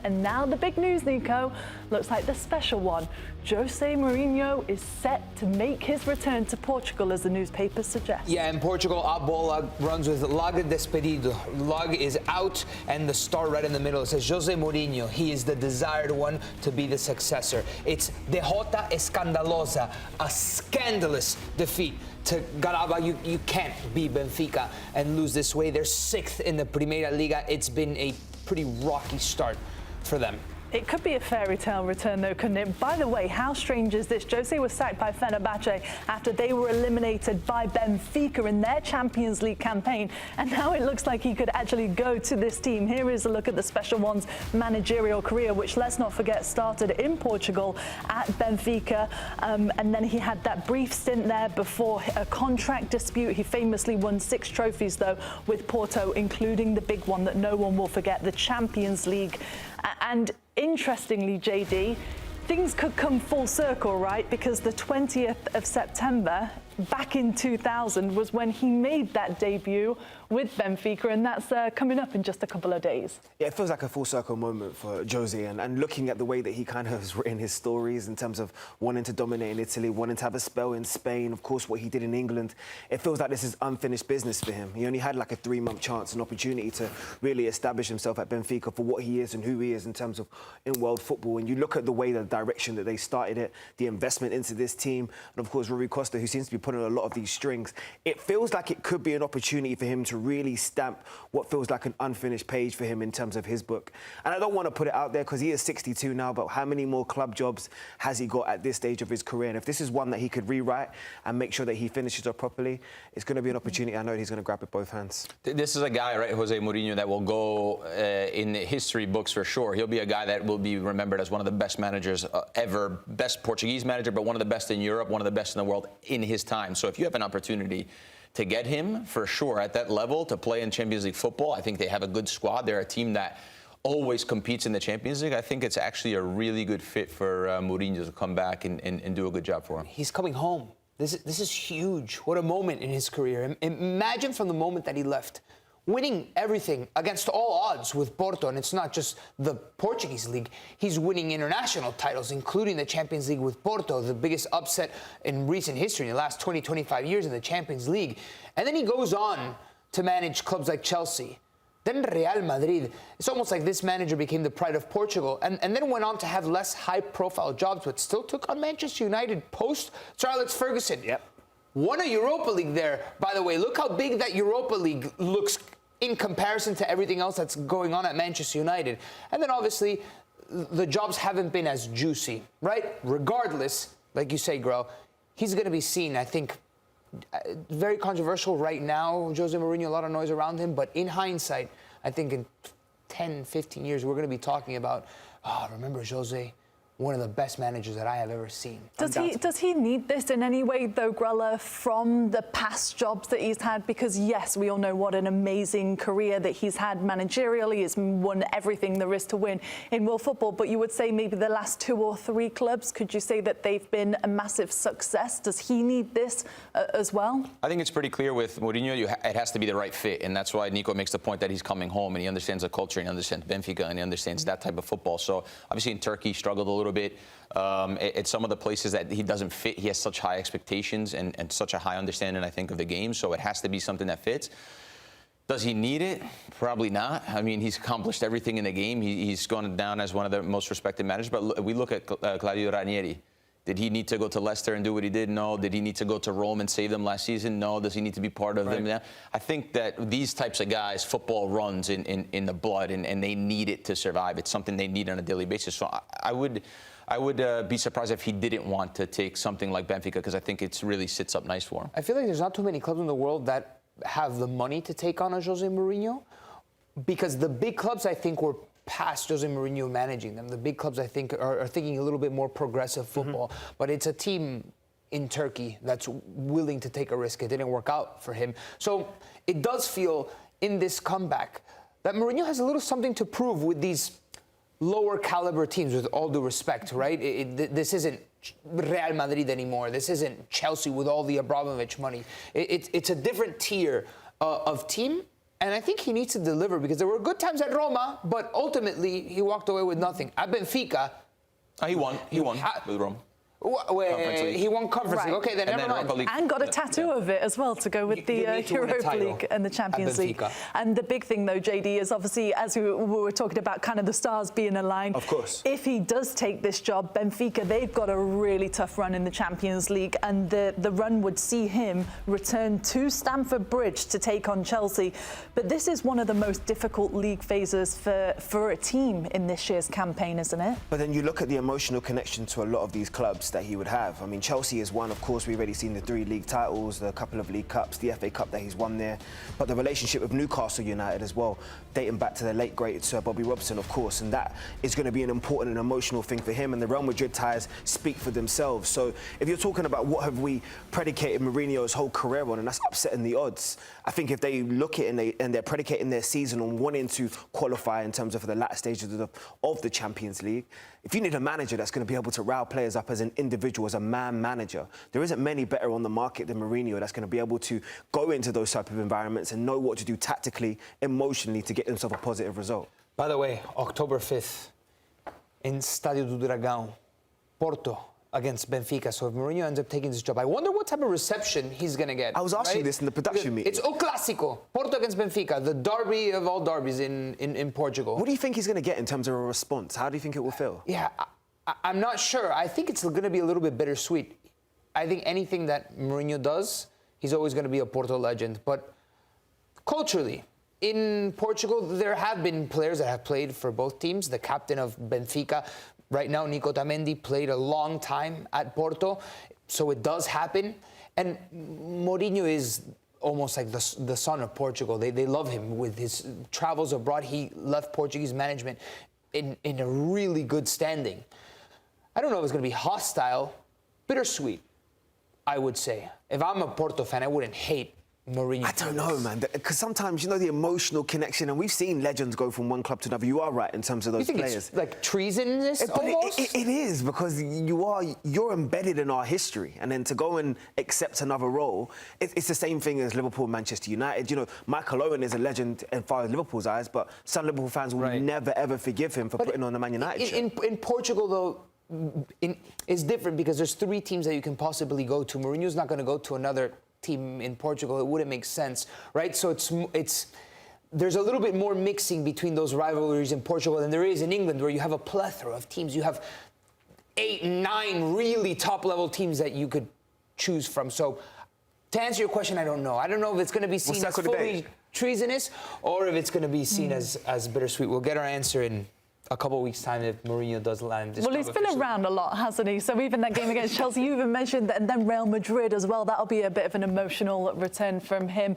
And now the big news, Nico, looks like the special one. José Mourinho is set to make his return to Portugal, as the newspapers suggest. Yeah, in Portugal, a bola runs with Lage despedido. Lage is out, and the star right in the middle, it says José Mourinho. He is the desired one to be the successor. It's derrota escandalosa, a scandalous defeat to Golazo. You can't beat Benfica and lose this way. They're 6th in the Primeira Liga. It's been a pretty rocky start for them. It could be a fairy tale return, though, couldn't it? By the way, how strange is this? Jose was sacked by Fenerbahce after they were eliminated by Benfica in their Champions League campaign, and now it looks like he could actually go to this team. Here is a look at the Special One's managerial career, which, let's not forget, started in Portugal at Benfica, and then he had that brief stint there before a contract dispute. He famously won 6 trophies, though, with Porto, including the big one that no one will forget, the Champions League. And interestingly, JD, things could come full circle, right? Because the 20th of September, back in 2000, was when he made that debut with Benfica, and that's coming up in just a couple of days. Yeah, it feels like a full circle moment for Jose, and looking at the way that he kind of has written his stories in terms of wanting to dominate in Italy, wanting to have a spell in Spain, of course, what he did in England, it feels like this is unfinished business for him. He only had like a 3-month chance, an opportunity to really establish himself at Benfica for what he is and who he is in terms of in world football. And you look at the way, the direction that they started it, the investment into this team, and of course, Rui Costa, who seems to be putting a lot of these strings, it feels like it could be an opportunity for him to really stamp what feels like an unfinished page for him in terms of his book. And I don't want to put it out there because he is 62 now, but how many more club jobs has he got at this stage of his career? And if this is one that he could rewrite and make sure that he finishes up properly, it's going to be an opportunity I know he's going to grab with both hands. This is a guy, right, Jose Mourinho, that will go in the history books for sure. He'll be a guy that will be remembered as one of the best managers ever, best Portuguese manager, but one of the best in Europe, one of the best in the world in his time. So if you have an opportunity to get him, for sure, at that level, to play in Champions League football, I think they have a good squad. They're a team that always competes in the Champions League. I think it's actually a really good fit for Mourinho to come back and do a good job for him. He's coming home. This is huge. What a moment in his career. Imagine from the moment that he left, winning everything against all odds with Porto, and it's not just the Portuguese league. He's winning international titles, including the Champions League with Porto, the biggest upset in recent history in the last 20, 25 years in the Champions League. And then he goes on to manage clubs like Chelsea, then Real Madrid. It's almost like this manager became the pride of Portugal, and then went on to have less high-profile jobs, but still took on Manchester United post-Sir Alex Ferguson. Yep. Won a Europa League there, by the way. Look how big that Europa League looks in comparison to everything else that's going on at Manchester United. And then obviously, the jobs haven't been as juicy, right? Regardless, like you say, Gro, he's going to be seen, I think, very controversial right now. Jose Mourinho, a lot of noise around him. But in hindsight, I think in 10, 15 years, we're going to be talking about, oh, remember Jose? One of the best managers that I have ever seen. Does he need this in any way, though, Grella, from the past jobs that he's had? Because, yes, we all know what an amazing career that he's had managerially. He's won everything there is to win in world football. But you would say maybe the last 2 or 3 clubs, could you say that they've been a massive success? Does he need this as well? I think it's pretty clear with Mourinho, it has to be the right fit. And that's why Nico makes the point that he's coming home and he understands the culture, and he understands Benfica, and he understands that type of football. So, obviously, in Turkey, he struggled a little bit. At some of the places that he doesn't fit, he has such high expectations and such a high understanding, I think, of the game. So it has to be something that fits. Does he need it? Probably not. I mean, he's accomplished everything in the game. He's gone down as one of the most respected managers. But we look at Claudio Ranieri. Did he need to go to Leicester and do what he did? No. Did he need to go to Rome and save them last season? No. Does he need to be part of them now? I think that these types of guys, football runs in the blood, and they need it to survive. It's something they need on a daily basis. So I would be surprised if he didn't want to take something like Benfica, because I think it really sits up nice for him. I feel like there's not too many clubs in the world that have the money to take on a Jose Mourinho, because the big clubs, I think, were past Jose Mourinho managing them. The big clubs, I think, are thinking a little bit more progressive football. But it's a team in Turkey that's willing to take a risk. It didn't work out for him. So it does feel in this comeback that Mourinho has a little something to prove with these lower caliber teams, with all due respect, right? This isn't Real Madrid anymore. This isn't Chelsea with all the Abramovich money. It's a different tier of team, And I think he needs to deliver because there were good times at Roma, but ultimately he walked away with nothing. At Benfica, He won with Rome. He won Conference League. Right. Okay, then And never then mind. Europa League. And got a tattoo of it as well to go with the You need to win a Europa title League and the Champions at League. Benfica. And the big thing, though, JD, is obviously, as we were talking about kind of the stars being aligned. Of course. If he does take this job, Benfica, they've got a really tough run in the Champions League. And the run would see him return to Stamford Bridge to take on Chelsea. But this is one of the most difficult league phases for a team in this year's campaign, isn't it? But then you look at the emotional connection to a lot of these clubs that he would have. I mean, Chelsea is one, of course, we've already seen the 3 league titles, the couple of league cups, the FA Cup that he's won there. But the relationship with Newcastle United as well, dating back to the late, great Sir Bobby Robson, of course. And that is going to be an important and emotional thing for him. And the Real Madrid ties speak for themselves. So if you're talking about what have we predicated Mourinho's whole career on, and that's upsetting the odds, I think if they look at it and they're predicating their season on wanting to qualify in terms of the latter stages of the Champions League, if you need a manager that's going to be able to rile players up as an individual, as a man manager, there isn't many better on the market than Mourinho that's going to be able to go into those type of environments and know what to do tactically, emotionally to get himself a positive result. By the way, October 5th, in Estádio do Dragão, Porto against Benfica. So if Mourinho ends up taking this job, I wonder what type of reception he's going to get. I was asking right? this in the production meeting. It's O Clásico, Porto against Benfica, the derby of all derbies in Portugal. What do you think he's going to get in terms of a response? How do you think it will feel? Yeah, I'm not sure. I think it's going to be a little bit bittersweet. I think anything that Mourinho does, he's always going to be a Porto legend. But culturally, in Portugal, there have been players that have played for both teams. The captain of Benfica, right now, Nico Tamendi, played a long time at Porto. So it does happen. And Mourinho is almost like the son of Portugal. They love him. With his travels abroad, he left Portuguese management in a really good standing. I don't know if it's going to be hostile, bittersweet, I would say. If I'm a Porto fan, I wouldn't hate Mourinho. I don't know, man, because sometimes, you know, the emotional connection, and we've seen legends go from one club to another. You are right in terms of those You think players. it's like treasonous But almost? it is, because you're embedded in our history, and then to go and accept another role, it's the same thing as Liverpool, Manchester United. You know, Michael Owen is a legend as far as Liverpool's eyes, but some Liverpool fans will never ever forgive him for putting on the Man United shirt. In Portugal, though, it's different because there's 3 teams that you can possibly go to. Mourinho's not going to go to another team in Portugal. It wouldn't make sense, right? So there's a little bit more mixing between those rivalries in Portugal than there is in England, where you have a plethora of teams. You have 8, 9 really top-level teams that you could choose from. So to answer your question, I don't know. I don't know if it's going to be seen as fully treasonous or if it's going to be seen as bittersweet. We'll get our answer in a couple of weeks' time if Mourinho does land this. Well, he's been around a lot, hasn't he? So even that game against Chelsea, you even mentioned that, and then Real Madrid as well. That'll be a bit of an emotional return from him.